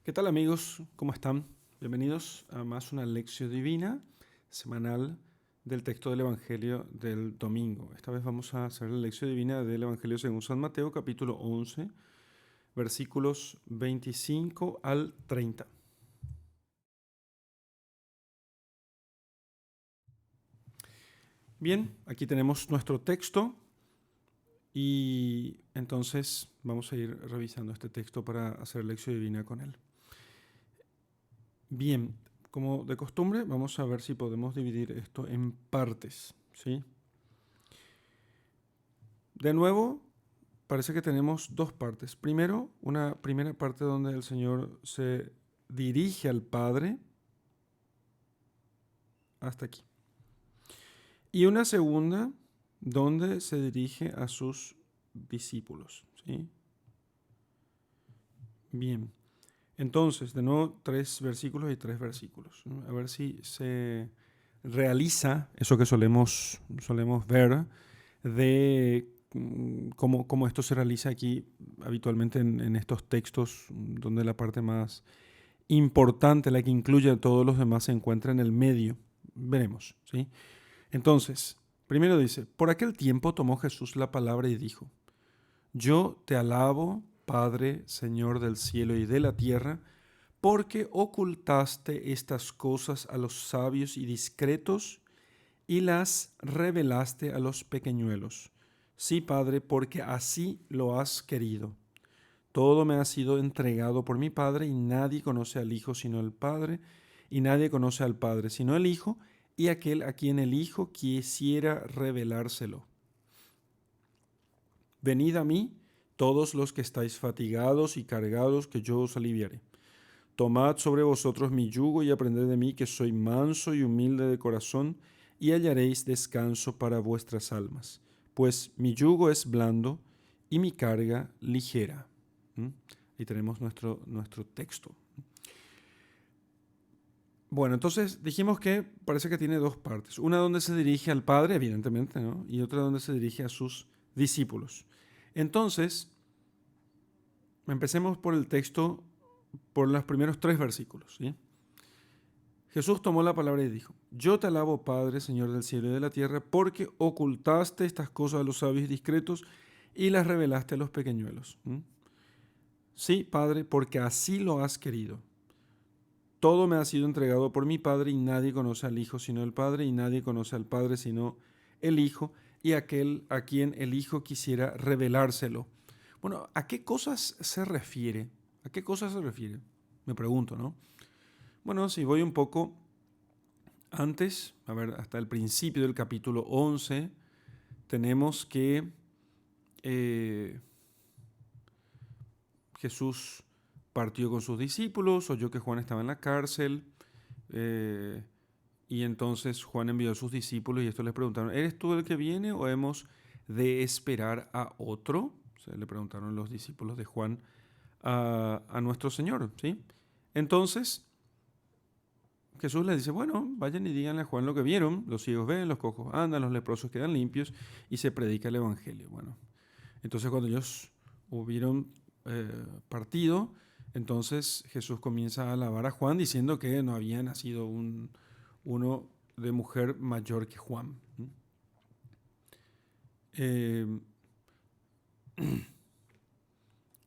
¿Qué tal amigos? ¿Cómo están? Bienvenidos a más una lección divina semanal del texto del Evangelio del domingo. Esta vez vamos a hacer la lección divina del Evangelio según San Mateo, capítulo 11, versículos 25 al 30. Bien, aquí tenemos nuestro texto y entonces vamos a ir revisando este texto para hacer lección divina con él. Bien, como de costumbre, vamos a ver si podemos dividir esto en partes, ¿sí? De nuevo, parece que tenemos dos partes. Primero, una primera parte donde el Señor se dirige al Padre hasta aquí. Y una segunda donde se dirige a sus discípulos, ¿sí? Bien. Entonces, de nuevo, 3 versículos y 3 versículos, ¿no? A ver si se realiza eso que solemos ver de cómo esto se realiza aquí habitualmente en estos textos, donde la parte más importante, la que incluye a todos los demás, se encuentra en el medio. Veremos, ¿sí? Entonces, primero dice, por aquel tiempo tomó Jesús la palabra y dijo, yo te alabo, Padre, Señor del cielo y de la tierra, porque ocultaste estas cosas a los sabios y discretos y las revelaste a los pequeñuelos. Sí, Padre, porque así lo has querido. Todo me ha sido entregado por mi Padre y nadie conoce al Hijo sino el Padre, y nadie conoce al Padre sino el Hijo y aquel a quien el Hijo quisiera revelárselo. Venid a mí, todos los que estáis fatigados y cargados, que yo os aliviaré. Tomad sobre vosotros mi yugo y aprended de mí, que soy manso y humilde de corazón, y hallaréis descanso para vuestras almas, pues mi yugo es blando y mi carga ligera. Ahí tenemos nuestro texto. Bueno, entonces dijimos que parece que tiene dos partes. Una donde se dirige al Padre, evidentemente, ¿no? Y otra donde se dirige a sus discípulos. Entonces, empecemos por el texto, por los primeros 3 versículos, ¿sí? Jesús tomó la palabra y dijo, yo te alabo, Padre, Señor del cielo y de la tierra, porque ocultaste estas cosas a los sabios y discretos y las revelaste a los pequeñuelos. Sí, Padre, porque así lo has querido. Todo me ha sido entregado por mi Padre y nadie conoce al Hijo sino el Padre y nadie conoce al Padre sino el Hijo y aquel a quien el Hijo quisiera revelárselo. Bueno, ¿a qué cosas se refiere? ¿A qué cosas se refiere? Me pregunto, ¿no? Bueno, si voy un poco antes, a ver, hasta el principio del capítulo 11, tenemos que Jesús partió con sus discípulos, oyó que Juan estaba en la cárcel, y entonces Juan envió a sus discípulos y estos les preguntaron, ¿eres tú el que viene o hemos de esperar a otro? O sea, le preguntaron los discípulos de Juan a nuestro Señor, ¿sí? Entonces Jesús les dice, bueno, vayan y díganle a Juan lo que vieron, los ciegos ven, los cojos andan, los leprosos quedan limpios y se predica el Evangelio. Bueno, entonces cuando ellos hubieron partido, entonces Jesús comienza a alabar a Juan diciendo que no había nacido uno de mujer mayor que Juan. Eh,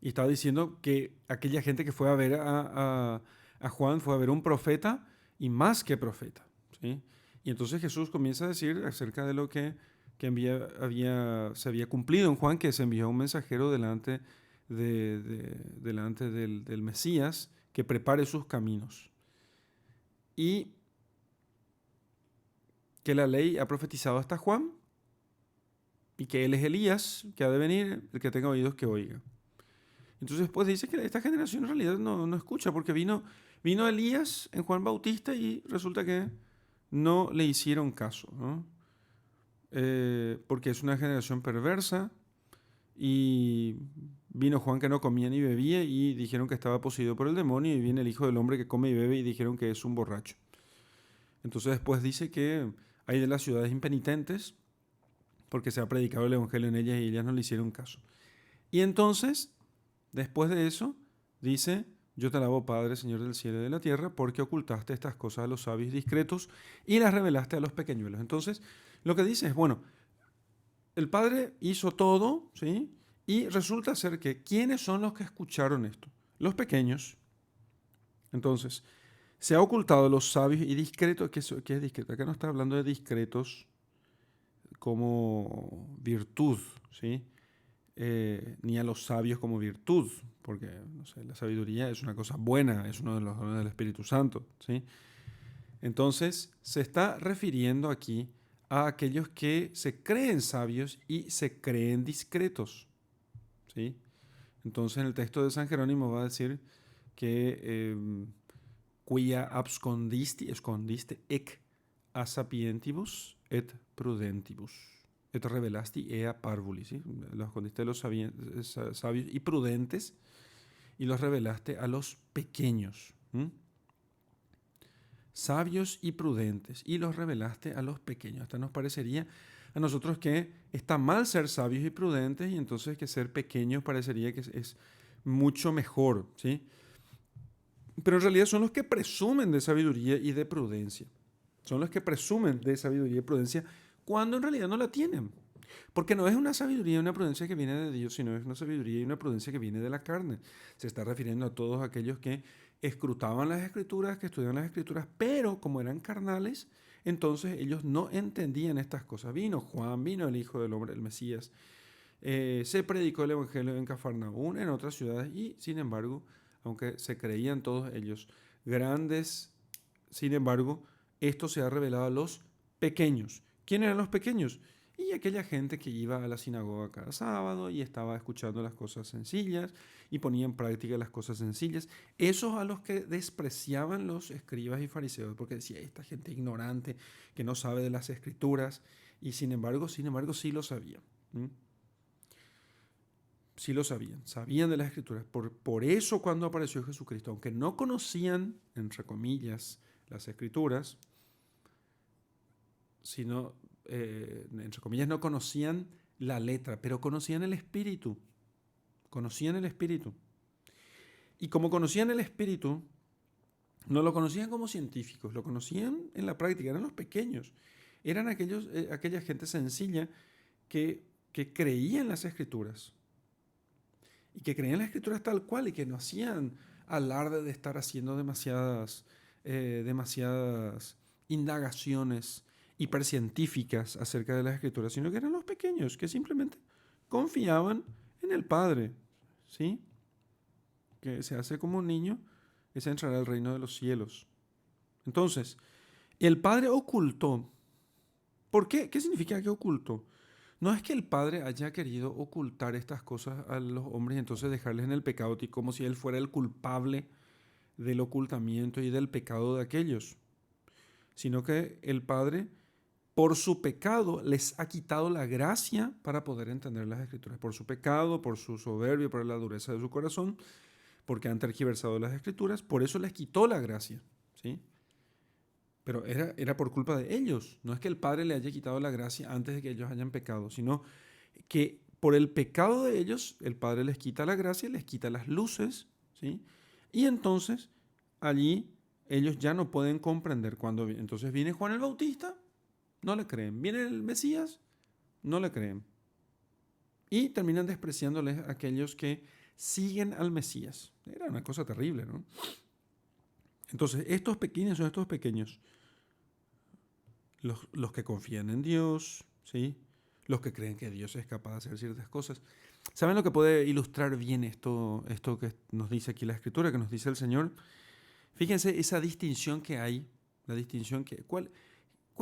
y estaba diciendo que aquella gente que fue a ver a Juan fue a ver un profeta y más que profeta, ¿sí? Y entonces Jesús comienza a decir acerca de lo que se había cumplido en Juan, que se envió un mensajero delante del Mesías que prepare sus caminos. Y que la ley ha profetizado hasta Juan y que él es Elías, que ha de venir, el que tenga oídos que oiga. Entonces después dice que esta generación en realidad no escucha, porque vino Elías en Juan Bautista y resulta que no le hicieron caso, ¿no? Porque es una generación perversa y vino Juan que no comía ni bebía y dijeron que estaba poseído por el demonio, y viene el Hijo del Hombre que come y bebe y dijeron que es un borracho. Entonces después dice que hay de las ciudades impenitentes porque se ha predicado el Evangelio en ellas y ellas no le hicieron caso. Y entonces, después de eso, dice, Yo te alabo, Padre, Señor del cielo y de la tierra, porque ocultaste estas cosas a los sabios discretos y las revelaste a los pequeñuelos. Entonces, lo que dice es, bueno, el Padre hizo todo, ¿sí? Y resulta ser que, ¿quiénes son los que escucharon esto? Los pequeños. Entonces, se ha ocultado a los sabios y discretos. ¿Qué es discreto? Acá no está hablando de discretos como virtud, ¿sí? Ni a los sabios como virtud, porque no sé, la sabiduría es una cosa buena, es uno de los dones del Espíritu Santo, ¿sí? Entonces, se está refiriendo aquí a aquellos que se creen sabios y se creen discretos, ¿sí? Entonces, en el texto de San Jerónimo va a decir que quia escondiste ec a sapientibus et prudentibus, et revelasti ea parvuli, ¿sí? Los escondiste a los sabios y prudentes y los revelaste a los pequeños. Sabios y prudentes y los revelaste a los pequeños. Hasta nos parecería a nosotros que está mal ser sabios y prudentes y entonces que ser pequeños parecería que es mucho mejor, ¿sí? Pero en realidad son los que presumen de sabiduría y de prudencia. Son los que presumen de sabiduría y prudencia cuando en realidad no la tienen. Porque no es una sabiduría y una prudencia que viene de Dios, sino es una sabiduría y una prudencia que viene de la carne. Se está refiriendo a todos aquellos que escrutaban las escrituras, que estudiaban las escrituras, pero como eran carnales, entonces ellos no entendían estas cosas. Vino Juan, vino el Hijo del Hombre, el Mesías. Se predicó el Evangelio en Cafarnaún, en otras ciudades, y sin embargo, aunque se creían todos ellos grandes, sin embargo, esto se ha revelado a los pequeños. ¿Quién eran los pequeños? Y aquella gente que iba a la sinagoga cada sábado y estaba escuchando las cosas sencillas y ponía en práctica las cosas sencillas. Esos a los que despreciaban los escribas y fariseos, porque decía, esta gente ignorante que no sabe de las escrituras, y sin embargo sí lo sabían. Sí lo sabían, sabían de las escrituras. Por eso cuando apareció Jesucristo, aunque no conocían, entre comillas, las escrituras, sino, entre comillas, no conocían la letra, pero conocían el espíritu. Conocían el espíritu. Y como conocían el espíritu, no lo conocían como científicos, lo conocían en la práctica, eran los pequeños. Eran aquella gente sencilla que creía en las escrituras. Y que creían las escrituras tal cual y que no hacían alarde de estar haciendo demasiadas indagaciones hipercientíficas acerca de las escrituras, sino que eran los pequeños que simplemente confiaban en el Padre, ¿sí? Que se hace como un niño, es entrar al reino de los cielos. Entonces, el Padre ocultó. ¿Por qué? ¿Qué significa que ocultó? No es que el Padre haya querido ocultar estas cosas a los hombres y entonces dejarles en el pecado, como si Él fuera el culpable del ocultamiento y del pecado de aquellos, sino que el Padre, por su pecado, les ha quitado la gracia para poder entender las Escrituras. Por su pecado, por su soberbia, por la dureza de su corazón, porque han tergiversado las Escrituras, por eso les quitó la gracia, ¿sí? Pero era por culpa de ellos. No es que el Padre le haya quitado la gracia antes de que ellos hayan pecado, sino que por el pecado de ellos, el Padre les quita la gracia, les quita las luces, ¿sí? Y entonces allí ellos ya no pueden comprender cuando entonces viene Juan el Bautista, no le creen. Viene el Mesías, no le creen. Y terminan despreciándoles a aquellos que siguen al Mesías. Era una cosa terrible, ¿no? Entonces, estos pequeños son estos pequeños. Los que confían en Dios, ¿sí? Los que creen que Dios es capaz de hacer ciertas cosas. ¿Saben lo que puede ilustrar bien esto que nos dice aquí la Escritura, que nos dice el Señor? Fíjense esa distinción que hay, ¿cuál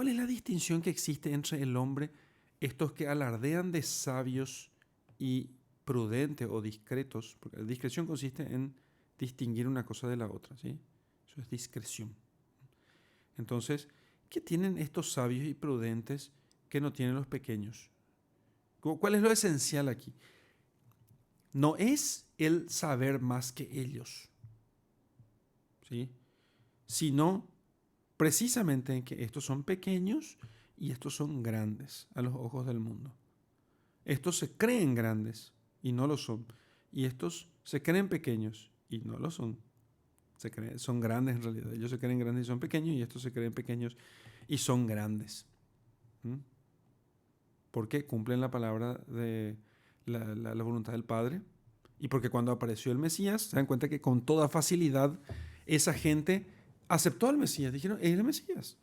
es la distinción que existe entre el hombre, estos que alardean de sabios y prudentes o discretos? Porque la discreción consiste en distinguir una cosa de la otra, ¿sí? Eso es discreción. Entonces, ¿qué tienen estos sabios y prudentes que no tienen los pequeños? ¿Cuál es lo esencial aquí? No es el saber más que ellos, ¿sí? Sino precisamente en que estos son pequeños y estos son grandes a los ojos del mundo. Estos se creen grandes y no lo son. Y estos se creen pequeños y no lo son. Son grandes en realidad. Ellos se creen grandes y son pequeños, y estos se creen pequeños y son grandes. ¿Mm? Porque cumplen la palabra de la voluntad del Padre. Y porque cuando apareció el Mesías, se dan cuenta que con toda facilidad esa gente aceptó al Mesías. Dijeron, es el Mesías.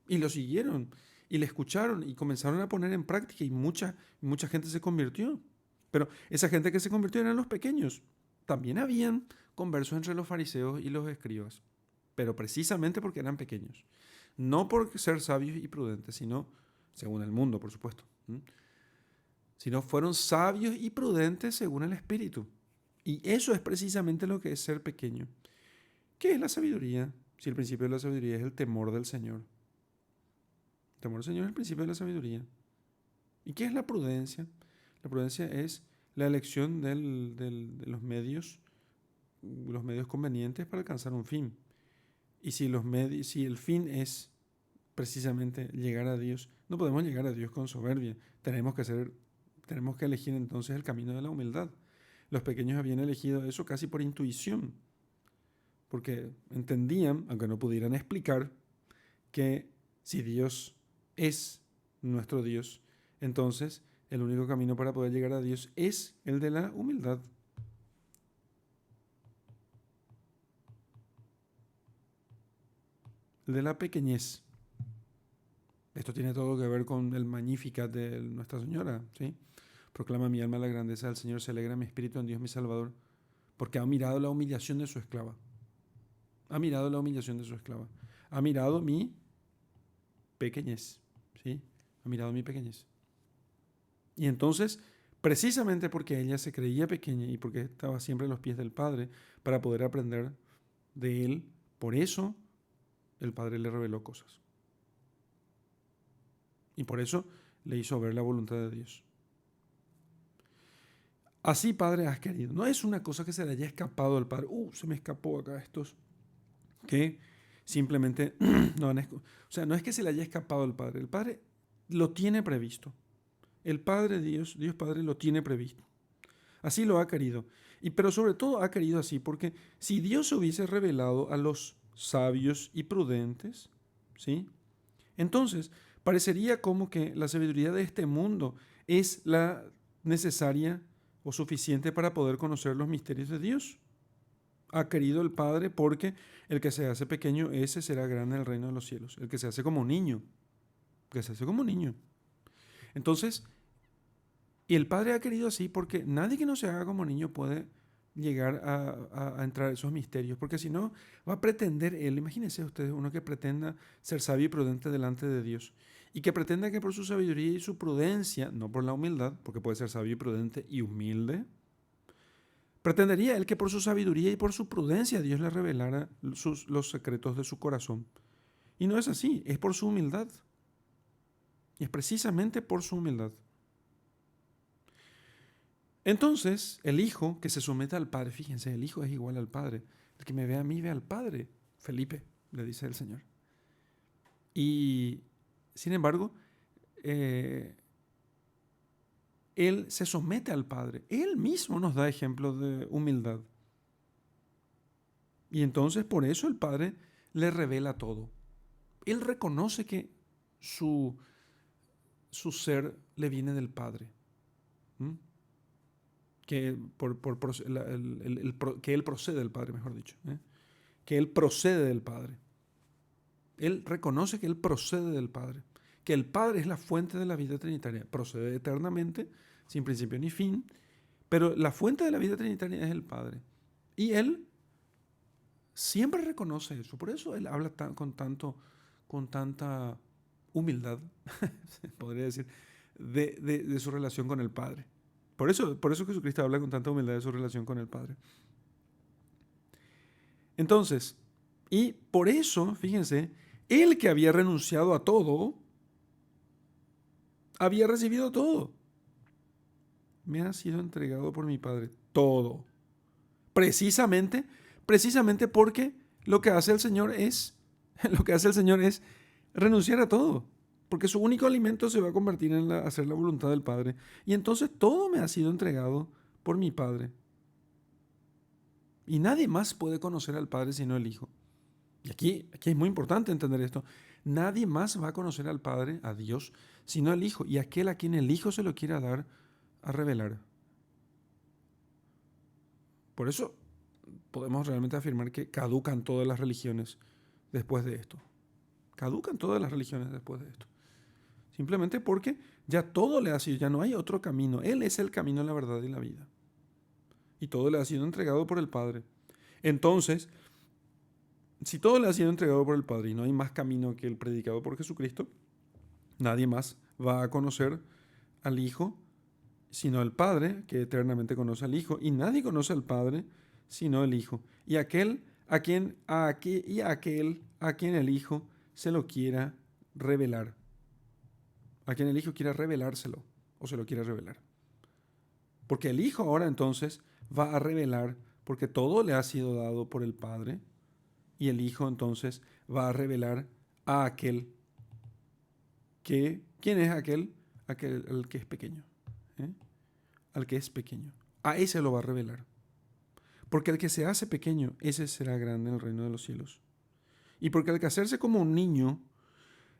Y lo siguieron. Y le escucharon y comenzaron a poner en práctica. Y mucha gente se convirtió. Pero esa gente que se convirtió eran los pequeños. También habían conversos entre los fariseos y los escribas. Pero precisamente porque eran pequeños. No por ser sabios y prudentes, sino, según el mundo, por supuesto, sino fueron sabios y prudentes según el Espíritu. Y eso es precisamente lo que es ser pequeño. ¿Qué es la sabiduría? Si el principio de la sabiduría es el temor del Señor. El temor del Señor es el principio de la sabiduría. ¿Y qué es la prudencia? La prudencia es la elección de los medios convenientes para alcanzar un fin. Y si el fin es precisamente llegar a Dios, no podemos llegar a Dios con soberbia. Tenemos que elegir entonces el camino de la humildad. Los pequeños habían elegido eso casi por intuición, porque entendían, aunque no pudieran explicar, que si Dios es nuestro Dios, entonces el único camino para poder llegar a Dios es el de la humildad. El de la pequeñez. Esto tiene todo que ver con el Magnificat de Nuestra Señora, ¿sí? Proclama mi alma la grandeza del Señor, se alegra mi espíritu en Dios mi Salvador, porque ha mirado la humillación de su esclava. Ha mirado la humillación de su esclava. Ha mirado mi pequeñez, ¿sí? Ha mirado mi pequeñez. Y entonces, precisamente porque ella se creía pequeña y porque estaba siempre a los pies del Padre para poder aprender de Él, por eso el Padre le reveló cosas. Y por eso le hizo ver la voluntad de Dios. Así, Padre, has querido. No es una cosa que se le haya escapado al Padre. Se me escapó acá estos. Que simplemente no es que se le haya escapado al Padre. El Padre lo tiene previsto. El Padre, Dios Padre, lo tiene previsto. Así lo ha querido. Pero sobre todo ha querido así, porque si Dios se hubiese revelado a los sabios y prudentes, ¿sí? Entonces, parecería como que la sabiduría de este mundo es la necesaria o suficiente para poder conocer los misterios de Dios. Ha querido el Padre porque el que se hace pequeño, ese será grande en el reino de los cielos. El que se hace como niño. Entonces, y el Padre ha querido así porque nadie que no se haga como niño puede llegar a entrar a esos misterios, porque si no, va a pretender él, imagínense ustedes, uno que pretenda ser sabio y prudente delante de Dios, y que pretenda que por su sabiduría y su prudencia, no por la humildad, porque puede ser sabio y prudente y humilde, pretendería él que por su sabiduría y por su prudencia Dios le revelara los secretos de su corazón. Y no es así, es por su humildad. Y es precisamente por su humildad. Entonces, el Hijo que se somete al Padre, fíjense, el Hijo es igual al Padre. El que me ve a mí, ve al Padre. Felipe, le dice el Señor. Y, sin embargo, Él se somete al Padre. Él mismo nos da ejemplos de humildad. Y entonces, por eso el Padre le revela todo. Él reconoce que su ser le viene del Padre. Que Él procede del Padre, mejor dicho. Que Él procede del Padre. Él reconoce que Él procede del Padre. Que el Padre es la fuente de la vida trinitaria. Procede eternamente, sin principio ni fin. Pero la fuente de la vida trinitaria es el Padre. Y Él siempre reconoce eso. Por eso Él habla con tanta humildad, podría decir, de su relación con el Padre. Por eso Jesucristo habla con tanta humildad de su relación con el Padre. Entonces, y por eso, fíjense, Él que había renunciado a todo, había recibido todo. Me ha sido entregado por mi Padre todo. Precisamente porque lo que hace el Señor es renunciar a todo. Porque su único alimento se va a convertir en hacer la voluntad del Padre. Y entonces todo me ha sido entregado por mi Padre. Y nadie más puede conocer al Padre sino el Hijo. Y aquí es muy importante entender esto. Nadie más va a conocer al Padre, a Dios, sino el Hijo. Y aquel a quien el Hijo se lo quiera dar a revelar. Por eso podemos realmente afirmar que caducan todas las religiones después de esto. Caducan todas las religiones después de esto. Simplemente porque ya todo le ha sido, ya no hay otro camino. Él es el camino, la verdad y la vida. Y todo le ha sido entregado por el Padre. Entonces, si todo le ha sido entregado por el Padre y no hay más camino que el predicado por Jesucristo, nadie más va a conocer al Hijo sino el Padre, que eternamente conoce al Hijo. Y nadie conoce al Padre sino el Hijo. Y aquel a quien el Hijo se lo quiera revelar. A quien el Hijo quiera revelárselo o se lo quiera revelar. Porque el Hijo ahora entonces va a revelar, porque todo le ha sido dado por el Padre, y el Hijo entonces va a revelar a aquel que, ¿quién es aquel? Aquel el que es pequeño. ¿eh? Al que es pequeño. A ese lo va a revelar. Porque el que se hace pequeño, ese será grande en el reino de los cielos. Y porque al que hacerse como un niño,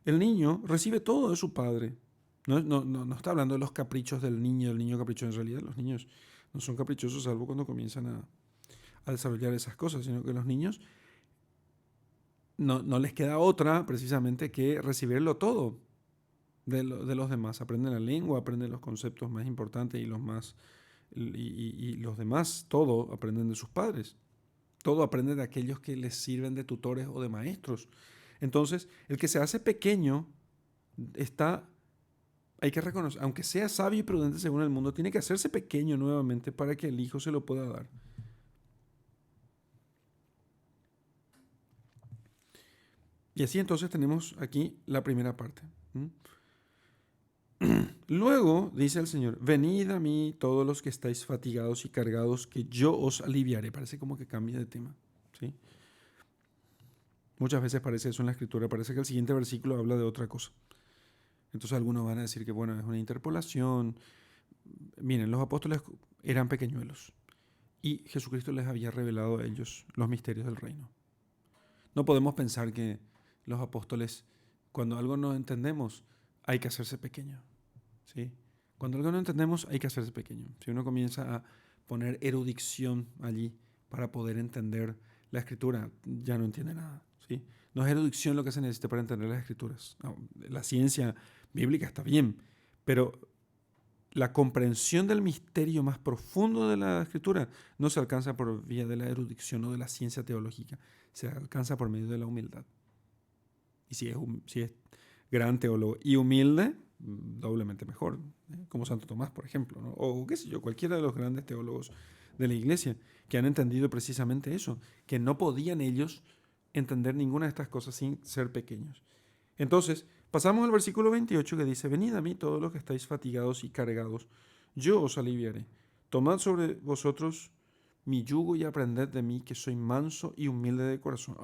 el niño recibe todo de su padre. No está hablando de los caprichos del niño caprichoso. En realidad los niños no son caprichosos salvo cuando comienzan a desarrollar esas cosas, sino que los niños no les queda otra precisamente que recibirlo todo de los demás. Aprenden la lengua, aprenden los conceptos más importantes y los demás, todo aprenden de sus padres. Todo aprende de aquellos que les sirven de tutores o de maestros. Entonces, el que se hace pequeño hay que reconocer, aunque sea sabio y prudente según el mundo, tiene que hacerse pequeño nuevamente para que el Hijo se lo pueda dar. Y así entonces tenemos aquí la primera parte. Luego dice el Señor, venid a mí todos los que estáis fatigados y cargados, que yo os aliviaré. Parece como que cambia de tema. ¿sí? Muchas veces parece eso en la Escritura, parece que el siguiente versículo habla de otra cosa. Entonces algunos van a decir que bueno, es una interpolación. Miren, los apóstoles eran pequeñuelos y Jesucristo les había revelado a ellos los misterios del reino. No podemos pensar que los apóstoles, cuando algo no entendemos, hay que hacerse pequeño. ¿sí? Cuando algo no entendemos, hay que hacerse pequeño. Si uno comienza a poner erudición allí para poder entender la Escritura, ya no entiende nada. ¿sí? No es erudición lo que se necesita para entender las Escrituras. No, la ciencia bíblica está bien, pero la comprensión del misterio más profundo de la Escritura no se alcanza por vía de la erudición o de la ciencia teológica, se alcanza por medio de la humildad. Y si es gran teólogo y humilde, doblemente mejor, como Santo Tomás, por ejemplo, ¿no? O qué sé yo, cualquiera de los grandes teólogos de la Iglesia, que han entendido precisamente eso, que no podían ellos entender ninguna de estas cosas sin ser pequeños. Entonces, pasamos al versículo 28 que dice, venid a mí todos los que estáis fatigados y cargados, yo os aliviaré. Tomad sobre vosotros mi yugo y aprended de mí, que soy manso y humilde de corazón.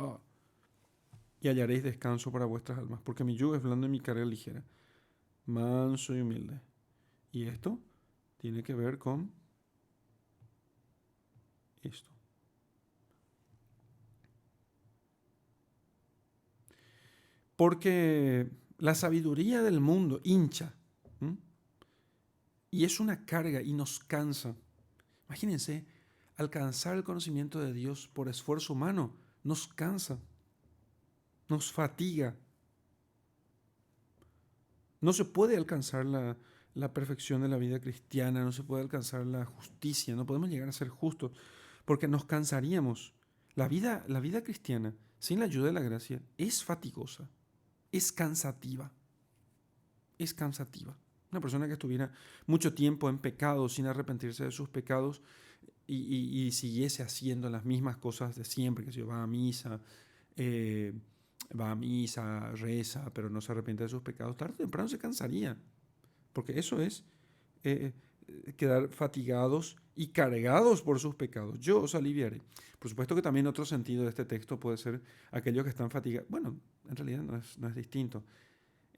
Y hallaréis descanso para vuestras almas, porque mi yugo es blando y mi carga ligera. Manso y humilde. Y esto tiene que ver con esto. Porque la sabiduría del mundo hincha. Y es una carga y nos cansa. Imagínense, alcanzar el conocimiento de Dios por esfuerzo humano nos cansa, nos fatiga. No se puede alcanzar la perfección de la vida cristiana, no se puede alcanzar la justicia, no podemos llegar a ser justos porque nos cansaríamos. La vida cristiana, sin la ayuda de la gracia, es fatigosa, es cansativa, es cansativa. Una persona que estuviera mucho tiempo en pecado sin arrepentirse de sus pecados y siguiese haciendo las mismas cosas de siempre, que si va a misa, reza, pero no se arrepiente de sus pecados, tarde o temprano se cansaría, porque eso es quedar fatigados y cargados por sus pecados. Yo os aliviaré. Por supuesto que también otro sentido de este texto puede ser aquellos que están fatigados. Bueno, en realidad no es distinto.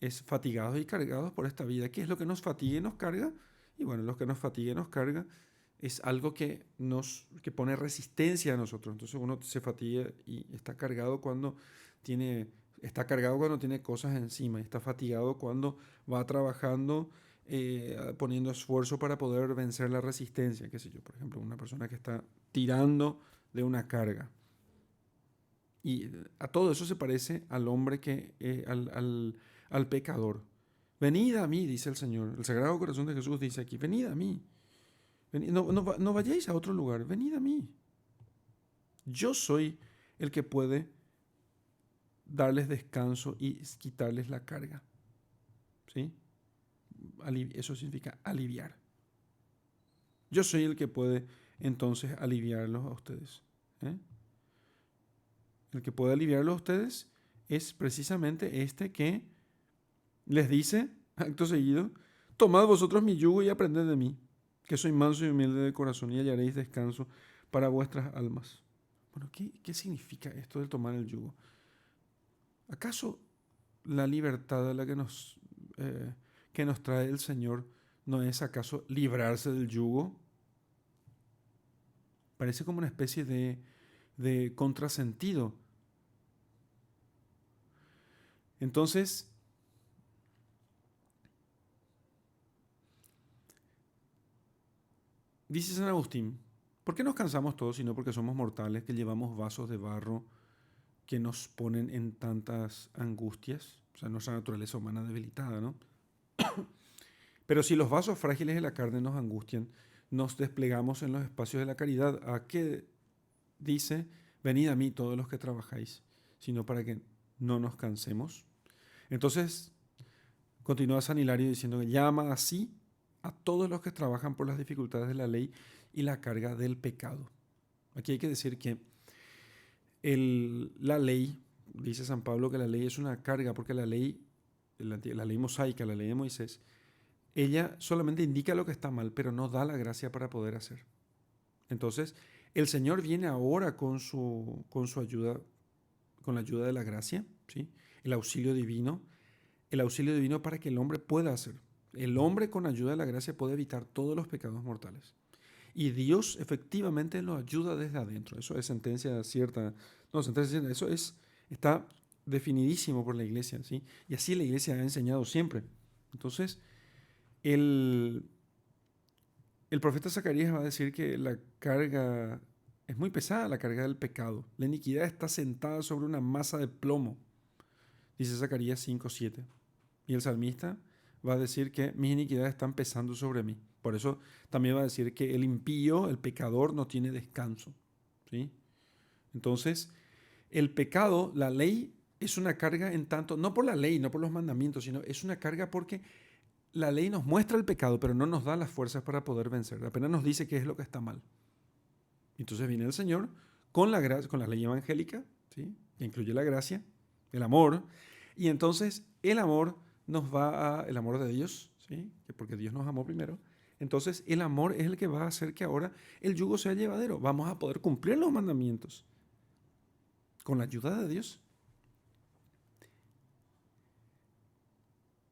Es fatigados y cargados por esta vida. ¿Qué es lo que nos fatiga y nos carga? Y bueno, lo que nos fatiga y nos carga es algo que pone resistencia a nosotros. Entonces uno se fatiga y está cargado cuando tiene cosas encima, y está fatigado cuando va trabajando, poniendo esfuerzo para poder vencer la resistencia, qué sé yo, por ejemplo, una persona que está tirando de una carga. Y a todo eso se parece al hombre al pecador. Venid a mí, dice el Señor. El Sagrado Corazón de Jesús dice aquí, venid a mí. No vayáis a otro lugar, venid a mí. Yo soy el que puede darles descanso y quitarles la carga. ¿Sí? Eso significa aliviar. Yo soy el que puede entonces aliviarlos a ustedes. ¿Eh? El que puede aliviarlos a ustedes es precisamente este que les dice, acto seguido, tomad vosotros mi yugo y aprended de mí, que soy manso y humilde de corazón, y hallaréis descanso para vuestras almas. Bueno, ¿qué significa esto de tomar el yugo? ¿Acaso la libertad de la que nos trae el Señor no es acaso librarse del yugo? Parece como una especie de contrasentido. Entonces, dice San Agustín, ¿por qué nos cansamos todos sino porque somos mortales, que llevamos vasos de barro que nos ponen en tantas angustias? O sea, nuestra naturaleza humana debilitada, ¿no? Pero si los vasos frágiles de la carne nos angustian, nos desplegamos en los espacios de la caridad. ¿A qué dice? Venid a mí todos los que trabajáis, sino para que no nos cansemos. Entonces, continúa San Hilario diciendo que llama así a todos los que trabajan por las dificultades de la ley y la carga del pecado. Aquí hay que decir que la ley, dice San Pablo, que la ley es una carga, porque la ley mosaica, la ley de Moisés, ella solamente indica lo que está mal, pero no da la gracia para poder hacer. Entonces, el Señor viene ahora con su ayuda, con la ayuda de la gracia, ¿sí? El auxilio divino para que el hombre pueda hacer. El hombre con ayuda de la gracia puede evitar todos los pecados mortales. Y Dios efectivamente lo ayuda desde adentro. Eso es sentencia cierta. No, sentencia cierta. Está definidísimo por la Iglesia, ¿sí? Y así la Iglesia ha enseñado siempre. Entonces, el profeta Zacarías va a decir que la carga es muy pesada, la carga del pecado. La iniquidad está sentada sobre una masa de plomo, dice Zacarías 5:7. Y el salmista va a decir que mis iniquidades están pesando sobre mí. Por eso también va a decir que el impío, el pecador, no tiene descanso, ¿sí? Entonces, el pecado, la ley, es una carga en tanto, no por la ley, no por los mandamientos, sino es una carga porque la ley nos muestra el pecado, pero no nos da las fuerzas para poder vencer. Apenas nos dice qué es lo que está mal. Entonces viene el Señor con la ley evangélica, ¿sí? Que incluye la gracia, el amor, y entonces el amor el amor de Dios, ¿sí? Porque Dios nos amó primero. Entonces el amor es el que va a hacer que ahora el yugo sea llevadero. Vamos a poder cumplir los mandamientos con la ayuda de Dios.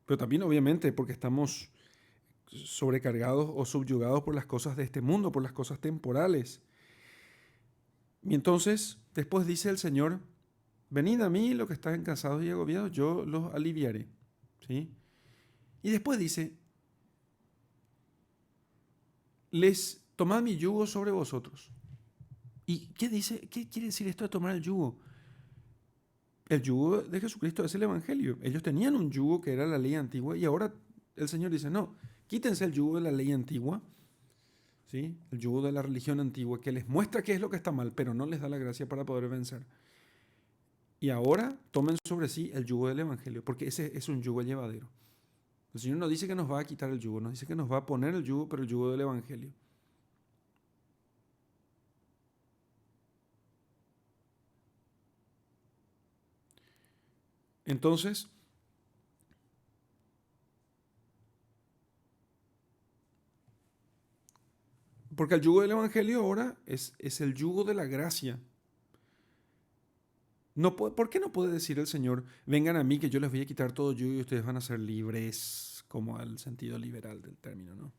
Pero también obviamente porque estamos sobrecargados o subyugados por las cosas de este mundo, por las cosas temporales. Y entonces, después dice el Señor, venid a mí los que están cansados y agobiados, yo los aliviaré. ¿Sí? Y después dice, tomad mi yugo sobre vosotros. ¿Y qué dice? ¿Qué quiere decir esto de tomar el yugo? El yugo de Jesucristo es el Evangelio. Ellos tenían un yugo que era la ley antigua y ahora el Señor dice, no, quítense el yugo de la ley antigua, ¿sí? El yugo de la religión antigua que les muestra qué es lo que está mal, pero no les da la gracia para poder vencer. Y ahora tomen sobre sí el yugo del Evangelio, porque ese es un yugo llevadero. El Señor no dice que nos va a quitar el yugo, nos dice que nos va a poner el yugo, pero el yugo del Evangelio. Entonces, porque el yugo del Evangelio ahora es el yugo de la gracia. ¿Por qué no puede decir el Señor, vengan a mí que yo les voy a quitar todo yugo y ustedes van a ser libres, como al sentido liberal del término, ¿no?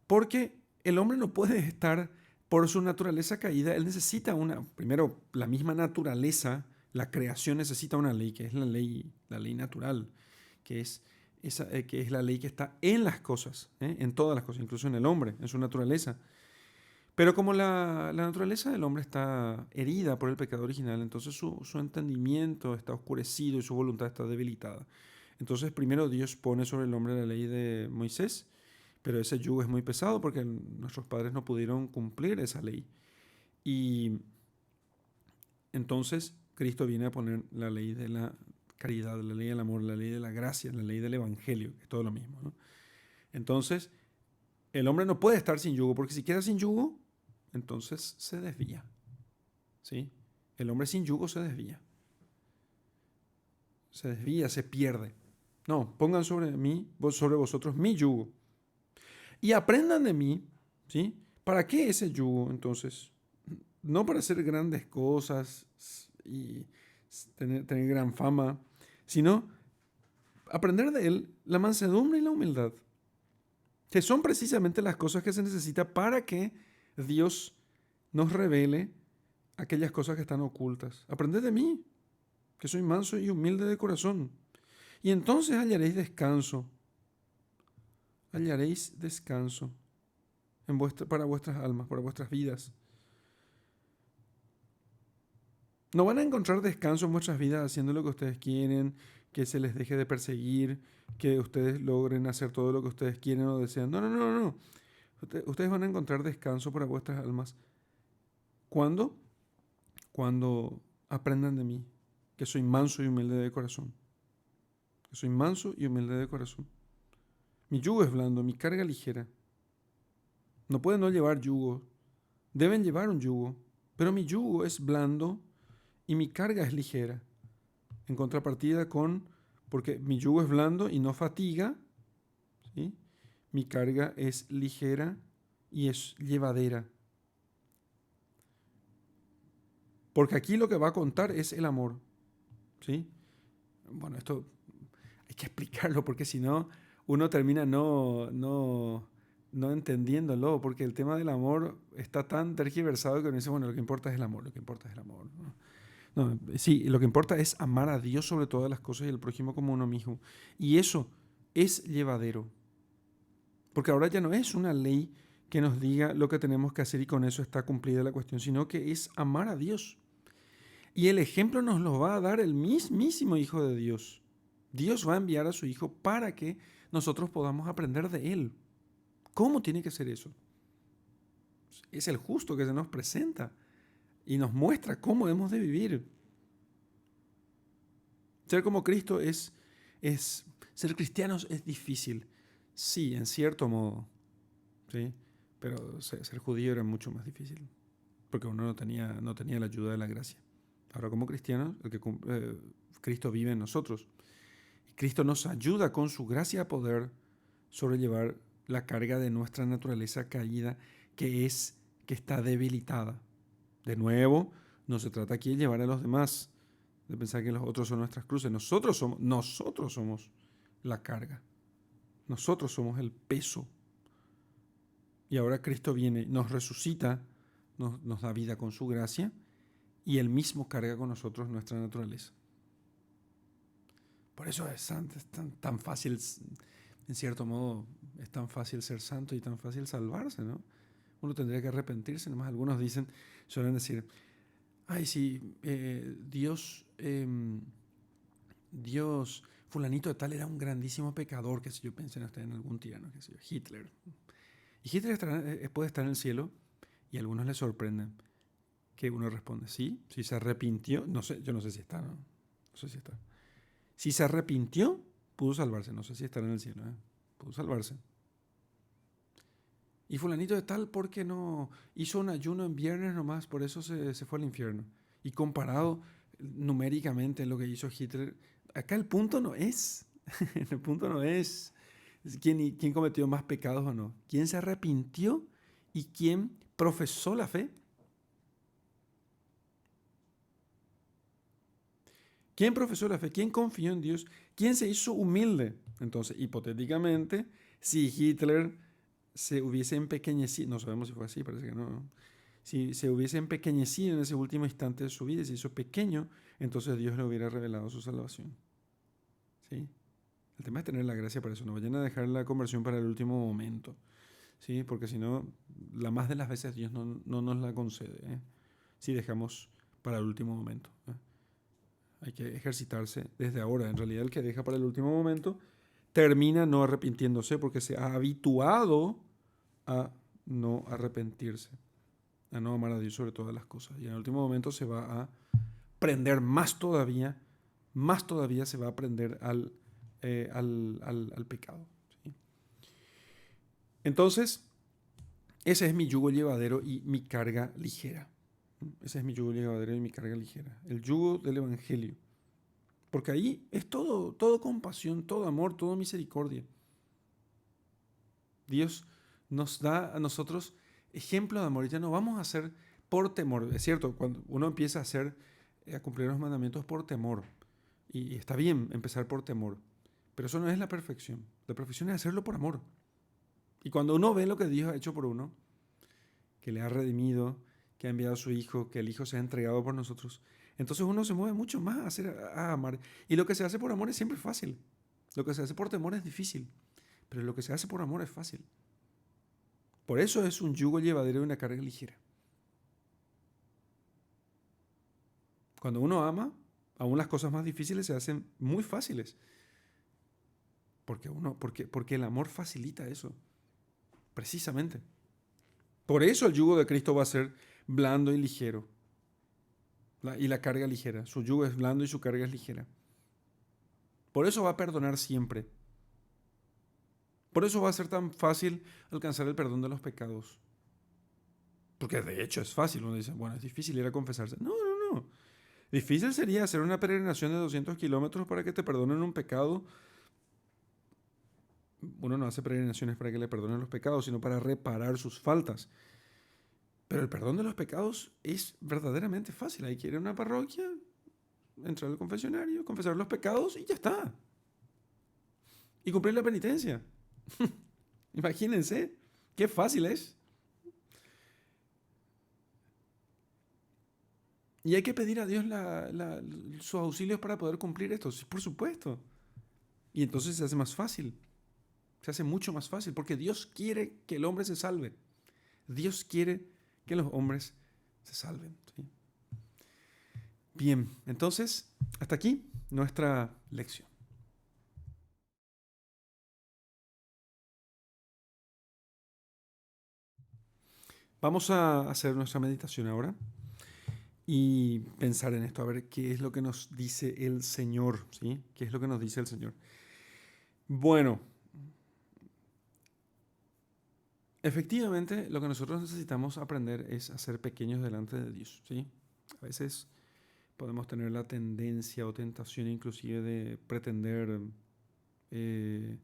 Porque el hombre no puede estar por su naturaleza caída. Él necesita primero, la misma naturaleza, la creación necesita una ley, que es la ley natural, que es, que es la ley que está en las cosas, en todas las cosas, incluso en el hombre, en su naturaleza. Pero como la naturaleza del hombre está herida por el pecado original, entonces su entendimiento está oscurecido y su voluntad está debilitada. Entonces primero Dios pone sobre el hombre la ley de Moisés, pero ese yugo es muy pesado porque nuestros padres no pudieron cumplir esa ley. Y entonces Cristo viene a poner la ley de la caridad, la ley del amor, la ley de la gracia, la ley del evangelio, que es todo lo mismo, ¿no? Entonces, el hombre no puede estar sin yugo, porque si queda sin yugo, entonces se desvía. ¿Sí? El hombre sin yugo se desvía. Se desvía, se pierde. No, pongan sobre mí, sobre vosotros mi yugo. Y aprendan de mí, ¿sí? ¿Para qué ese yugo entonces? No para hacer grandes cosas y tener gran fama, sino aprender de él la mansedumbre y la humildad, que son precisamente las cosas que se necesitan para que Dios nos revele aquellas cosas que están ocultas. Aprended de mí, que soy manso y humilde de corazón, y entonces hallaréis descanso. Hallaréis descanso para vuestras almas, para vuestras vidas. No van a encontrar descanso en vuestras vidas haciendo lo que ustedes quieren, que se les deje de perseguir, que ustedes logren hacer todo lo que ustedes quieren o desean. No, no, no, no. Ustedes van a encontrar descanso para vuestras almas. ¿Cuándo? Cuando aprendan de mí, que soy manso y humilde de corazón. Que soy manso y humilde de corazón. Mi yugo es blando, mi carga ligera. No pueden no llevar yugo. Deben llevar un yugo. Pero mi yugo es blando y mi carga es ligera. En contrapartida porque mi yugo es blando y no fatiga, ¿sí? Mi carga es ligera y es llevadera. Porque aquí lo que va a contar es el amor, ¿sí? Bueno, esto hay que explicarlo porque si no, uno termina no entendiéndolo, porque el tema del amor está tan tergiversado que uno dice, bueno, lo que importa es el amor, lo que importa es el amor, ¿no? No, sí, lo que importa es amar a Dios sobre todas las cosas y al prójimo como uno mismo. Y eso es llevadero. Porque ahora ya no es una ley que nos diga lo que tenemos que hacer y con eso está cumplida la cuestión, sino que es amar a Dios. Y el ejemplo nos lo va a dar el mismísimo Hijo de Dios. Dios va a enviar a su Hijo para que nosotros podamos aprender de Él. ¿Cómo tiene que ser eso? Es el justo que se nos presenta y nos muestra cómo hemos de vivir. Ser como Cristo ser cristianos es difícil. Sí, en cierto modo, ¿sí? Pero ser judío era mucho más difícil, porque uno no tenía la ayuda de la gracia. Ahora como cristianos, Cristo vive en nosotros. Y Cristo nos ayuda con su gracia a poder sobrellevar la carga de nuestra naturaleza caída que está debilitada. De nuevo, no se trata aquí de llevar a los demás, de pensar que los otros son nuestras cruces. Nosotros somos la carga. Nosotros somos el peso. Y ahora Cristo viene, nos resucita, nos da vida con su gracia y Él mismo carga con nosotros nuestra naturaleza. Por eso es tan fácil, en cierto modo, es tan fácil ser santo y tan fácil salvarse, ¿no? Uno tendría que arrepentirse, nomás algunos suelen decir, ay, sí, Dios, fulanito de tal era un grandísimo pecador, que si yo pensé en algún tirano, que sé yo, Hitler. Y Hitler puede estar en el cielo y a algunos les sorprenden que uno responde, sí, si se arrepintió, no sé, yo no sé si está, ¿no? No sé si está. Si se arrepintió, pudo salvarse, no sé si estará en el cielo, pudo salvarse. Y fulanito de tal, ¿por qué no hizo un ayuno en viernes nomás? Por eso se fue al infierno. Y comparado numéricamente lo que hizo Hitler, acá el punto no es, el punto no es quién cometió más pecados o no. ¿Quién se arrepintió y quién profesó la fe? ¿Quién profesó la fe? ¿Quién confió en Dios? ¿Quién se hizo humilde? Entonces, hipotéticamente, si Hitler se hubiese empequeñecido, no sabemos si fue así, parece que no, ¿no? Si se hubiese empequeñecido en ese último instante de su vida y se hizo pequeño, entonces Dios le hubiera revelado su salvación. ¿Sí? El tema es tener la gracia para eso. No vayan a dejar la conversión para el último momento. ¿Sí? Porque si no, la más de las veces Dios no nos la concede. Si dejamos para el último momento. Hay que ejercitarse desde ahora. En realidad, el que deja para el último momento termina no arrepintiéndose porque se ha habituado a no arrepentirse, a no amar a Dios sobre todas las cosas. Y en el último momento se va a prender más todavía se va a prender al pecado. ¿Sí? Entonces, ese es mi yugo llevadero y mi carga ligera. Ese es mi yugo llevadero y mi carga ligera. El yugo del Evangelio. Porque ahí es todo compasión, todo amor, todo misericordia. Dios nos da a nosotros ejemplo de amor. Y ya no vamos a hacer por temor. Es cierto, cuando uno empieza a cumplir los mandamientos por temor, y está bien empezar por temor, pero eso no es la perfección. La perfección es hacerlo por amor. Y cuando uno ve lo que Dios ha hecho por uno, que le ha redimido, que ha enviado a su Hijo, que el Hijo se ha entregado por nosotros, entonces uno se mueve mucho más a amar. Y lo que se hace por amor es siempre fácil. Lo que se hace por temor es difícil, pero lo que se hace por amor es fácil. Por eso es un yugo llevadero y una carga ligera. Cuando uno ama, aún las cosas más difíciles se hacen muy fáciles. Porque el amor facilita eso, precisamente. Por eso el yugo de Cristo va a ser blando y ligero. Y la carga ligera. Su yugo es blando y su carga es ligera. Por eso va a perdonar siempre. Por eso va a ser tan fácil alcanzar el perdón de los pecados. Porque de hecho es fácil. Uno dice, bueno, es difícil ir a confesarse. No, no, no. Difícil sería hacer una peregrinación de 200 kilómetros para que te perdonen un pecado. Uno no hace peregrinaciones para que le perdonen los pecados, sino para reparar sus faltas. Pero el perdón de los pecados es verdaderamente fácil. Hay que ir a una parroquia, entrar al confesionario, confesar los pecados y ya está. Y cumplir la penitencia. Imagínense, qué fácil es. Y hay que pedir a Dios sus auxilios para poder cumplir esto, sí, por supuesto. Y entonces se hace más fácil, se hace mucho más fácil, porque Dios quiere que el hombre se salve. Dios quiere que los hombres se salven. ¿Sí? Bien, entonces, hasta aquí nuestra lección. Vamos a hacer nuestra meditación ahora y pensar en esto, a ver qué es lo que nos dice el Señor, ¿sí? ¿Qué es lo que nos dice el Señor? Bueno, efectivamente lo que nosotros necesitamos aprender es a ser pequeños delante de Dios, ¿sí? A veces podemos tener la tendencia o tentación inclusive eh,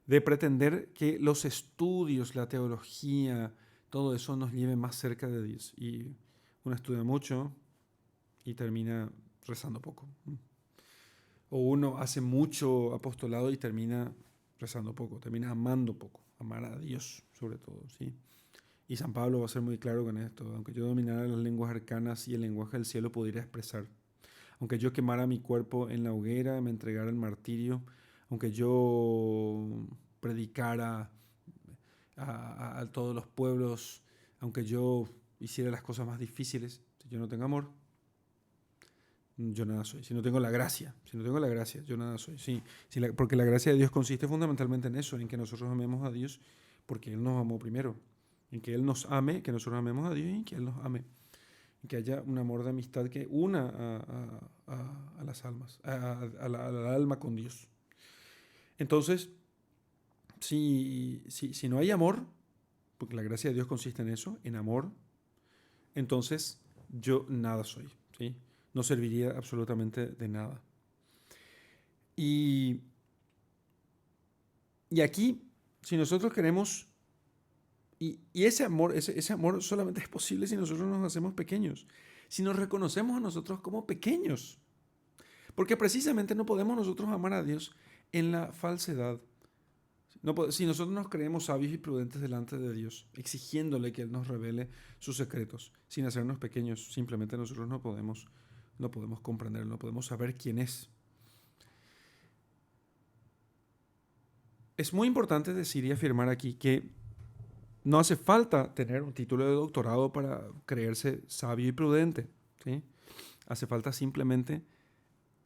de pretender que los estudios, la teología, todo eso nos lleve más cerca de Dios. Y uno estudia mucho y termina rezando poco. O uno hace mucho apostolado y termina rezando poco, termina amando poco, amar a Dios sobre todo, ¿sí? Y San Pablo va a ser muy claro con esto. Aunque yo dominara las lenguas arcanas y el lenguaje del cielo pudiera expresar. Aunque yo quemara mi cuerpo en la hoguera, me entregara al martirio. Aunque yo predicara a todos los pueblos. Aunque yo hiciera las cosas más difíciles. Si yo no tengo amor, yo nada soy. Si no tengo la gracia, yo nada soy. Sí, porque la gracia de Dios consiste fundamentalmente en eso, en que nosotros amemos a Dios porque Él nos amó primero. En que Él nos ame, que nosotros amemos a Dios y que Él nos ame. En que haya un amor de amistad que una a las almas, al alma con Dios. Entonces, si no hay amor, porque la gracia de Dios consiste en eso, en amor, entonces yo nada soy, ¿sí? No serviría absolutamente de nada. Y, y aquí, si nosotros queremos, y ese amor solamente es posible si nosotros nos hacemos pequeños, si nos reconocemos a nosotros como pequeños, porque precisamente no podemos nosotros amar a Dios en la falsedad. Si nosotros nos creemos sabios y prudentes delante de Dios, exigiéndole que Él nos revele sus secretos, sin hacernos pequeños, simplemente nosotros no podemos comprender, no podemos saber quién es. Es muy importante decir y afirmar aquí que no hace falta tener un título de doctorado para creerse sabio y prudente, ¿sí? Hace falta simplemente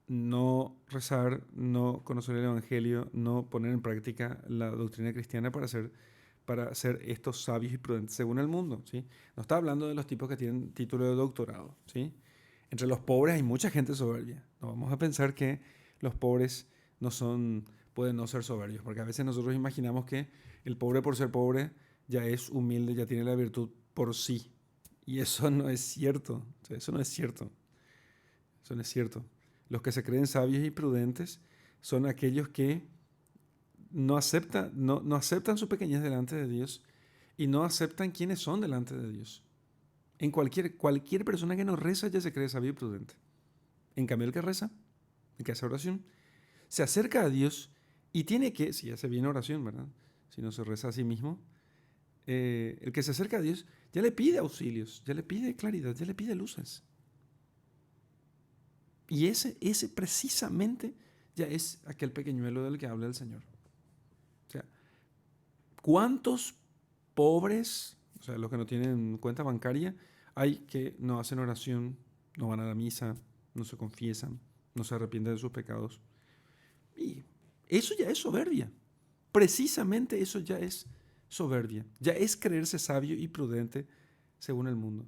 no rezar, no conocer el Evangelio, no poner en práctica la doctrina cristiana para ser estos sabios y prudentes según el mundo, ¿sí? No está hablando de los tipos que tienen título de doctorado, ¿sí? Entre los pobres hay mucha gente soberbia. No vamos a pensar que los pobres pueden no ser soberbios, porque a veces nosotros imaginamos que el pobre por ser pobre ya es humilde, ya tiene la virtud por sí. Y eso no es cierto. O sea, eso no es cierto. Eso no es cierto. Los que se creen sabios y prudentes son aquellos que no aceptan su pequeñez delante de Dios y no aceptan quiénes son delante de Dios. Cualquier persona que no reza ya se cree sabio y prudente. En cambio, el que reza, el que hace oración, se acerca a Dios y tiene que, si hace bien oración, ¿verdad? Si no se reza a sí mismo, el que se acerca a Dios ya le pide auxilios, ya le pide claridad, ya le pide luces. Y ese precisamente ya es aquel pequeñuelo del que habla el Señor. O sea, ¿cuántos pobres, o sea, los que no tienen cuenta bancaria, hay que no hacen oración, no van a la misa, no se confiesan, no se arrepienten de sus pecados? Y eso ya es soberbia. Precisamente eso ya es soberbia. Ya es creerse sabio y prudente según el mundo.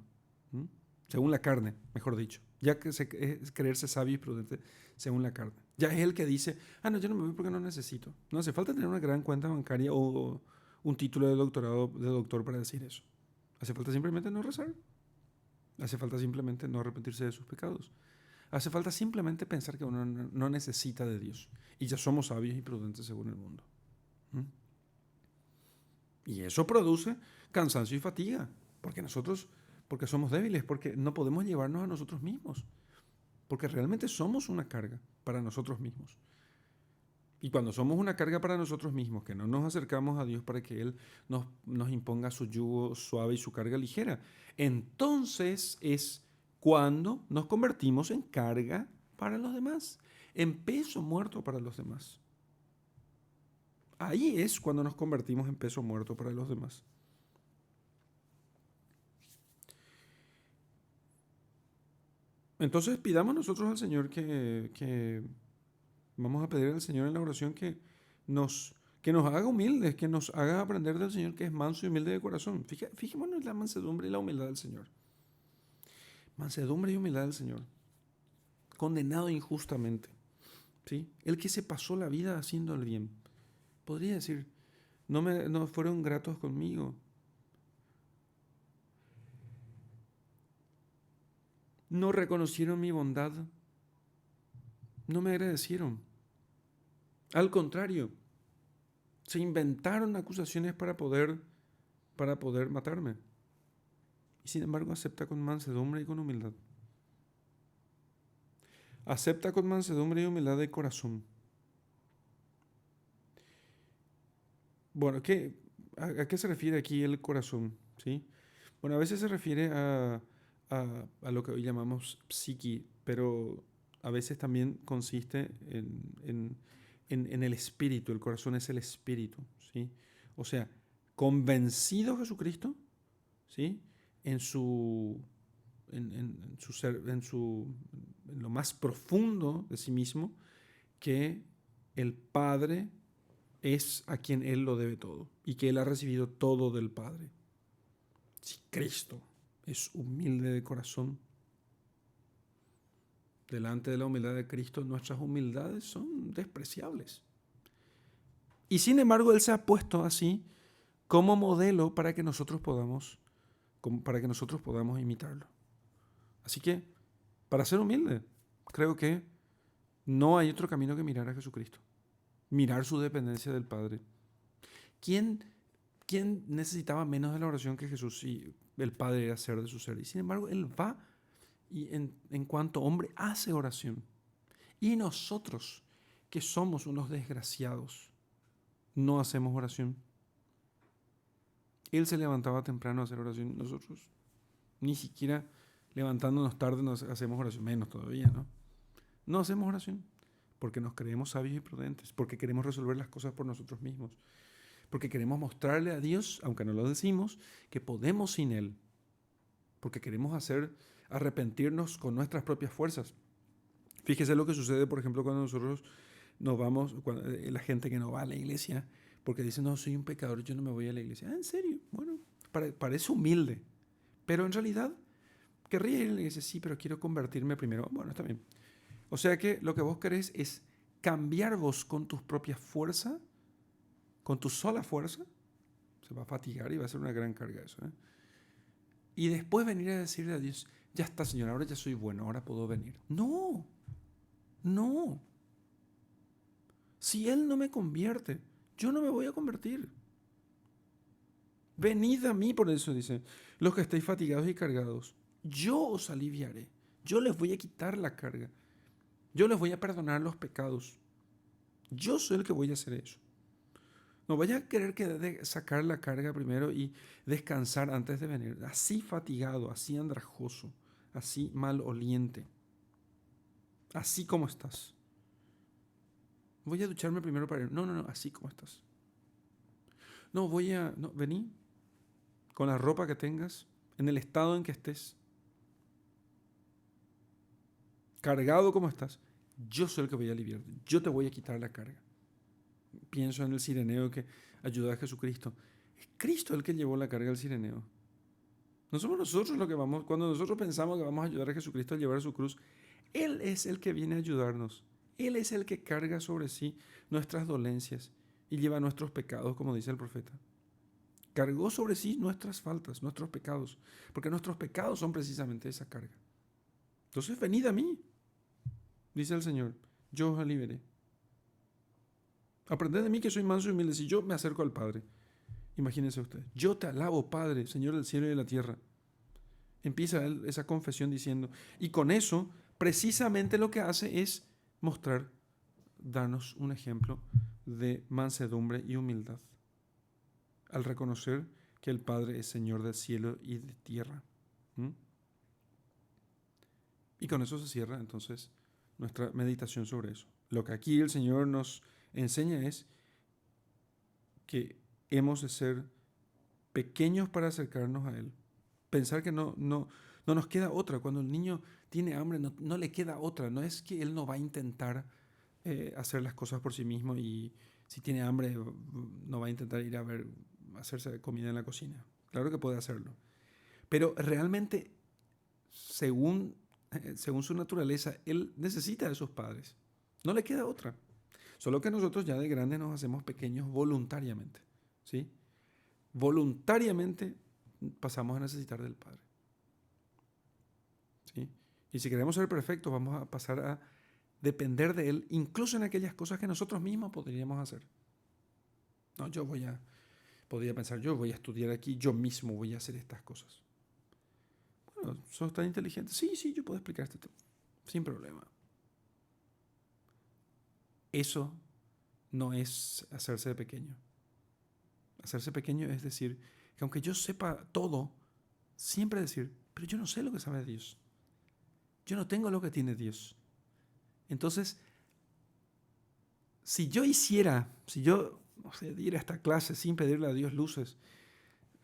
¿Mm? Según la carne, mejor dicho. Ya que es creerse sabio y prudente según la carne. Ya es el que dice, no, yo no me voy porque no necesito. No hace falta tener una gran cuenta bancaria o un título de doctorado de doctor para decir eso. Hace falta simplemente no rezar. Hace falta simplemente no arrepentirse de sus pecados. Hace falta simplemente pensar que uno no necesita de Dios. Y ya somos sabios y prudentes según el mundo. ¿Mm? Y eso produce cansancio y fatiga. Porque somos débiles, porque no podemos llevarnos a nosotros mismos. Porque realmente somos una carga para nosotros mismos. Y cuando somos una carga para nosotros mismos, que no nos acercamos a Dios para que Él nos imponga su yugo suave y su carga ligera, entonces es cuando nos convertimos en carga para los demás, en peso muerto para los demás. Ahí es cuando nos convertimos en peso muerto para los demás. Entonces pidamos nosotros al Señor que vamos a pedir al Señor en la oración que nos haga humildes, que nos haga aprender del Señor que es manso y humilde de corazón. Fijémonos en la mansedumbre y la humildad del Señor. Mansedumbre y humildad del Señor. Condenado injustamente. ¿Sí? El que se pasó la vida haciendo el bien. Podría decir, no fueron gratos conmigo. No reconocieron mi bondad. No me agradecieron. Al contrario, se inventaron acusaciones para poder matarme. Y sin embargo acepta con mansedumbre y con humildad. Acepta con mansedumbre y humildad de corazón. Bueno, ¿a qué se refiere aquí el corazón? ¿Sí? Bueno, a veces se refiere a lo que hoy llamamos psiqui, pero a veces también consiste en el espíritu. El corazón es el espíritu, ¿sí? O sea, convencido Jesucristo, ¿sí? En su, en su ser, en lo más profundo de sí mismo, que el Padre es a quien Él lo debe todo y que Él ha recibido todo del Padre. Si Cristo es humilde de corazón, delante de la humildad de Cristo, nuestras humildades son despreciables. Y sin embargo, Él se ha puesto así como modelo para que nosotros podamos imitarlo. Así que, para ser humilde, creo que no hay otro camino que mirar a Jesucristo. Mirar su dependencia del Padre. ¿Quién necesitaba menos de la oración que Jesús y el Padre era ser de su ser? Y sin embargo, Él va y en cuanto hombre hace oración. Y nosotros, que somos unos desgraciados, no hacemos oración. Él se levantaba temprano a hacer oración. Nosotros ni siquiera levantándonos tarde nos hacemos oración, menos todavía, ¿no? No hacemos oración porque nos creemos sabios y prudentes, porque queremos resolver las cosas por nosotros mismos, porque queremos mostrarle a Dios, aunque no lo decimos, que podemos sin Él, porque queremos arrepentirnos con nuestras propias fuerzas. Fíjese lo que sucede, por ejemplo, cuando nosotros nos vamos, la gente que no va a la iglesia, porque dice, no, soy un pecador, yo no me voy a la iglesia. Ah, ¿en serio? Bueno, parece humilde, pero en realidad querría ir a la iglesia, sí, pero quiero convertirme primero. Bueno, está bien. O sea que lo que vos querés es cambiar vos con tus propias fuerzas, con tu sola fuerza. Se va a fatigar y va a ser una gran carga eso, ¿eh? Y después venir a decirle a Dios, ya está, Señor, ahora ya soy bueno, ahora puedo venir. No, no. Si Él no me convierte, yo no me voy a convertir. Venid a mí, por eso dice, los que estéis fatigados y cargados, yo os aliviaré. Yo les voy a quitar la carga. Yo les voy a perdonar los pecados. Yo soy el que voy a hacer eso. No vaya a querer sacar la carga primero y descansar antes de venir. Así fatigado, así andrajoso, así maloliente. Así como estás. Voy a ducharme primero para ir. No, así como estás. No, vení con la ropa que tengas, en el estado en que estés, cargado como estás. Yo soy el que voy a aliviarte. Yo te voy a quitar la carga. Pienso en el cireneo que ayuda a Jesucristo. Es Cristo el que llevó la carga al cireneo. No somos nosotros los que vamos, cuando nosotros pensamos que vamos a ayudar a Jesucristo a llevar su cruz, Él es el que viene a ayudarnos. Él es el que carga sobre sí nuestras dolencias y lleva nuestros pecados, como dice el profeta. Cargó sobre sí nuestras faltas, nuestros pecados, porque nuestros pecados son precisamente esa carga. Entonces, venid a mí, dice el Señor, yo os aliviaré. Aprended de mí que soy manso y humilde, si yo me acerco al Padre. Imagínense ustedes, yo te alabo, Padre, Señor del cielo y de la tierra. Empieza él esa confesión diciendo, y con eso, precisamente lo que hace es mostrar, darnos un ejemplo de mansedumbre y humildad, al reconocer que el Padre es Señor del cielo y de tierra. Y con eso se cierra entonces nuestra meditación sobre eso. Lo que aquí el Señor nos enseña es que hemos de ser pequeños para acercarnos a Él. Pensar que no nos queda otra. Cuando el niño tiene hambre, no le queda otra. No es que Él no va a intentar hacer las cosas por sí mismo y si tiene hambre no va a intentar ir a hacerse comida en la cocina. Claro que puede hacerlo. Pero realmente, según su naturaleza, Él necesita de sus padres. No le queda otra. Solo que nosotros ya de grandes nos hacemos pequeños voluntariamente. ¿Sí? Voluntariamente pasamos a necesitar del Padre. ¿Sí? Y si queremos ser perfectos, vamos a pasar a depender de Él, incluso en aquellas cosas que nosotros mismos podríamos hacer. No, podría pensar, yo voy a estudiar aquí, yo mismo voy a hacer estas cosas. Bueno, ¿sos tan inteligente? Sí, yo puedo explicar esto sin problema. Eso no es hacerse pequeño. Hacerse pequeño es decir, que aunque yo sepa todo, siempre decir, pero yo no sé lo que sabe Dios. Yo no tengo lo que tiene Dios. Entonces, si yo diera esta clase sin pedirle a Dios luces,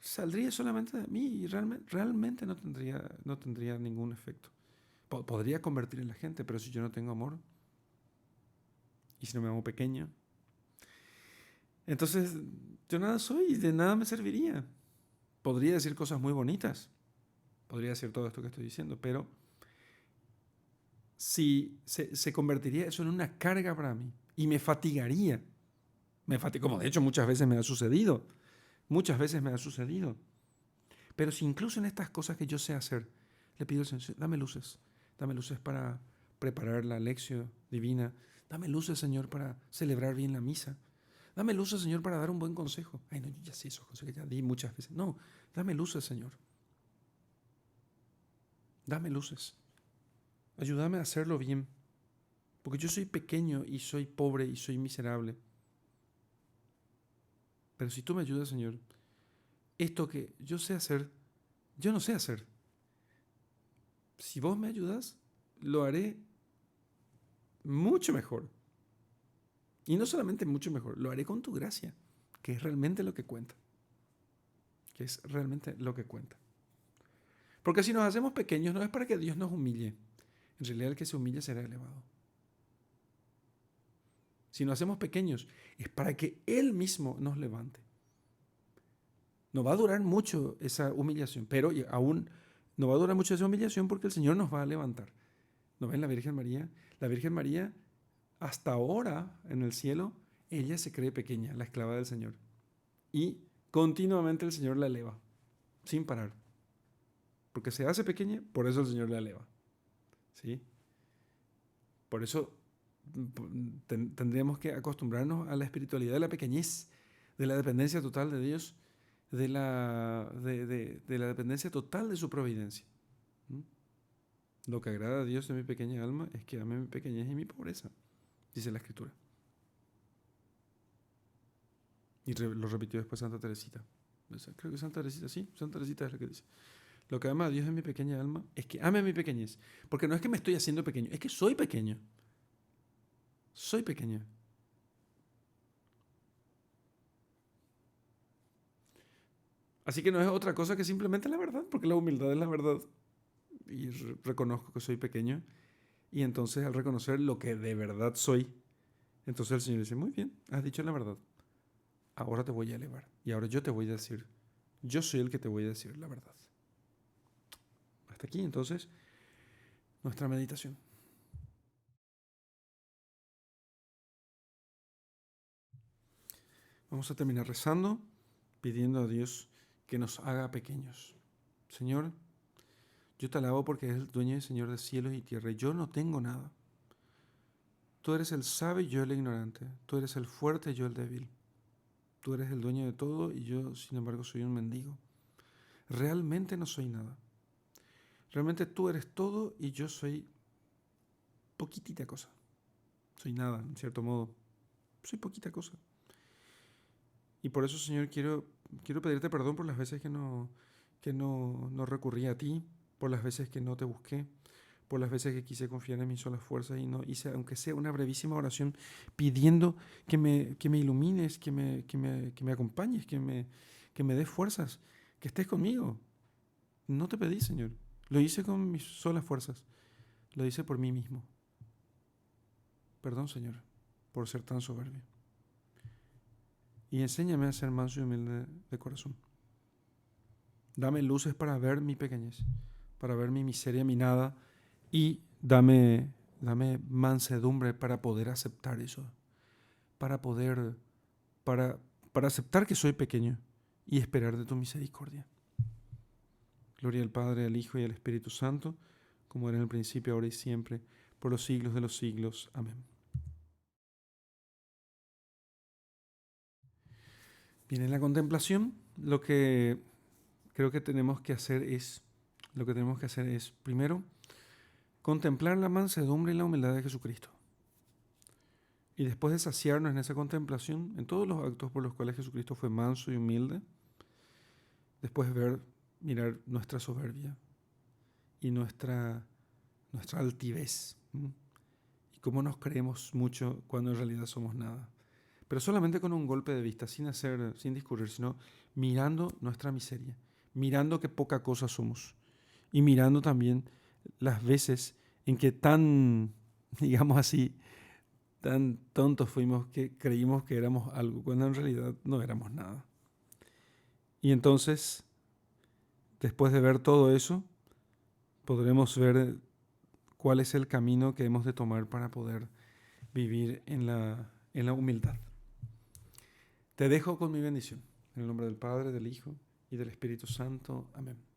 saldría solamente de mí y realmente no tendría ningún efecto. Podría convertir en la gente, pero si yo no tengo amor y si no me amo pequeño, entonces yo nada soy y de nada me serviría. Podría decir cosas muy bonitas, podría decir todo esto que estoy diciendo, pero si se convertiría eso en una carga para mí y me fatigaría. Como de hecho muchas veces me ha sucedido. Muchas veces me ha sucedido. Pero si incluso en estas cosas que yo sé hacer, le pido al Señor, dame luces para preparar la lección divina. Dame luces, Señor, para celebrar bien la misa. Dame luces, Señor, para dar un buen consejo. Ay, no, yo ya sé esos consejos que ya di muchas veces. No, dame luces, Señor. Dame luces. Ayúdame a hacerlo bien. Porque yo soy pequeño y soy pobre y soy miserable. Pero si tú me ayudas, Señor, esto que yo sé hacer, yo no sé hacer. Si vos me ayudas, lo haré mucho mejor. Y no solamente mucho mejor, lo haré con tu gracia, que es realmente lo que cuenta. Que es realmente lo que cuenta. Porque si nos hacemos pequeños, no es para que Dios nos humille. En realidad el que se humilla será elevado. Si nos hacemos pequeños, es para que Él mismo nos levante. No va a durar mucho esa humillación, pero aún no va a durar mucho esa humillación porque el Señor nos va a levantar. ¿No ven la Virgen María? La Virgen María, hasta ahora en el cielo, ella se cree pequeña, la esclava del Señor. Y continuamente el Señor la eleva, sin parar. Porque se hace pequeña, por eso el Señor la eleva. ¿Sí? Por eso tendríamos que acostumbrarnos a la espiritualidad de la pequeñez, de la dependencia total de Dios, de la dependencia total de su providencia. ¿Mm? Lo que agrada a Dios en mi pequeña alma es que ame mi pequeñez y mi pobreza, dice la Escritura. Y lo repitió después Santa Teresita. Creo que Santa Teresita, sí, Santa Teresita es la que dice. Lo que ama a Dios en mi pequeña alma es que ame mi pequeñez. Porque no es que me estoy haciendo pequeño, es que soy pequeño. Soy pequeño. Así que no es otra cosa que simplemente la verdad, porque la humildad es la verdad. Y reconozco que soy pequeño. Y entonces al reconocer lo que de verdad soy, entonces el Señor dice, muy bien, has dicho la verdad. Ahora te voy a elevar. Y ahora yo te voy a decir, yo soy el que te voy a decir la verdad. Hasta aquí entonces nuestra meditación. Vamos a terminar rezando, pidiendo a Dios que nos haga pequeños. Señor, yo te alabo porque eres el dueño y Señor de cielos y tierra. Y yo no tengo nada. Tú eres el sabio y yo el ignorante. Tú eres el fuerte y yo el débil. Tú eres el dueño de todo y yo, sin embargo, soy un mendigo. Realmente no soy nada. Realmente tú eres todo y yo soy poquitita cosa. Soy nada, en cierto modo. Soy poquita cosa. Y por eso, Señor, quiero pedirte perdón por las veces que no recurrí a ti, por las veces que no te busqué, por las veces que quise confiar en mis solas fuerzas y no hice, aunque sea una brevísima oración, pidiendo que me ilumines, que me acompañes, que me des fuerzas, que estés conmigo. No te pedí, Señor. Lo hice con mis solas fuerzas. Lo hice por mí mismo. Perdón, Señor, por ser tan soberbio. Y enséñame a ser manso y humilde de corazón. Dame luces para ver mi pequeñez, para ver mi miseria, mi nada, y dame mansedumbre para poder aceptar eso, para poder, para aceptar que soy pequeño y esperar de tu misericordia. Gloria al Padre, al Hijo y al Espíritu Santo, como era en el principio, ahora y siempre, por los siglos de los siglos. Amén. Bien, en la contemplación, lo que creo que tenemos que hacer es, primero, contemplar la mansedumbre y la humildad de Jesucristo. Y después de saciarnos en esa contemplación, en todos los actos por los cuales Jesucristo fue manso y humilde, después mirar nuestra soberbia y nuestra altivez. Y cómo nos creemos mucho cuando en realidad somos nada. Pero solamente con un golpe de vista, sin discurrir, sino mirando nuestra miseria, mirando qué poca cosa somos y mirando también las veces en que digamos así, tan tontos fuimos que creímos que éramos algo, cuando en realidad no éramos nada. Y entonces, después de ver todo eso, podremos ver cuál es el camino que hemos de tomar para poder vivir en la humildad. Te dejo con mi bendición. En el nombre del Padre, del Hijo y del Espíritu Santo. Amén.